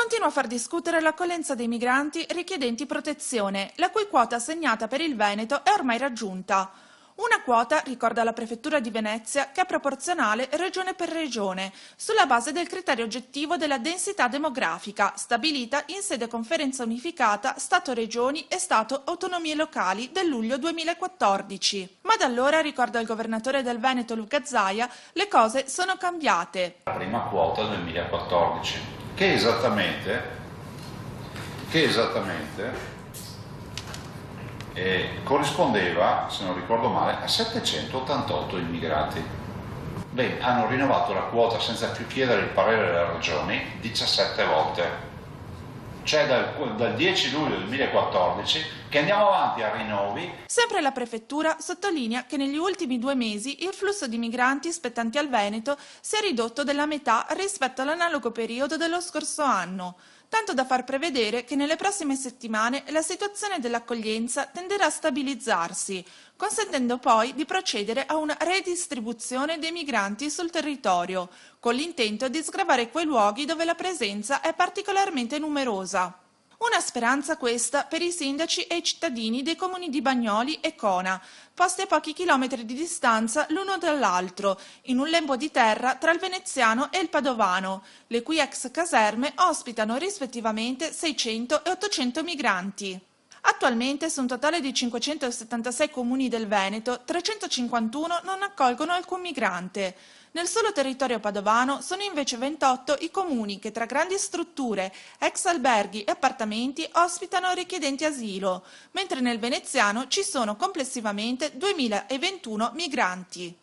Continua a far discutere l'accoglienza dei migranti richiedenti protezione, la cui quota assegnata per il Veneto è ormai raggiunta. Una quota, ricorda la Prefettura di Venezia, che è proporzionale regione per regione, sulla base del criterio oggettivo della densità demografica, stabilita in sede conferenza unificata Stato-Regioni e Stato-Autonomie Locali del luglio 2014. Ma da allora, ricorda il governatore del Veneto Luca Zaia, le cose sono cambiate. La prima quota del 2014, che esattamente corrispondeva, se non ricordo male, a 788 immigrati. Bene, hanno rinnovato la quota senza più chiedere il parere delle regioni 17 volte. Cioè dal 10 luglio 2014 che andiamo avanti a rinnovi. Sempre la Prefettura sottolinea che negli ultimi 2 mesi il flusso di migranti spettanti al Veneto si è ridotto della metà rispetto all'analogo periodo dello scorso anno, tanto da far prevedere che nelle prossime settimane la situazione dell'accoglienza tenderà a stabilizzarsi, consentendo poi di procedere a una redistribuzione dei migranti sul territorio, con l'intento di sgravare quei luoghi dove la presenza è particolarmente numerosa. Una speranza questa per i sindaci e i cittadini dei comuni di Bagnoli e Cona, posti a pochi chilometri di distanza l'uno dall'altro, in un lembo di terra tra il veneziano e il padovano, le cui ex caserme ospitano rispettivamente 600 e 800 migranti. Attualmente, su un totale di 576 comuni del Veneto, 351 non accolgono alcun migrante. Nel solo territorio padovano sono invece 28 i comuni che tra grandi strutture, ex alberghi e appartamenti ospitano richiedenti asilo, mentre nel veneziano ci sono complessivamente 2021 migranti.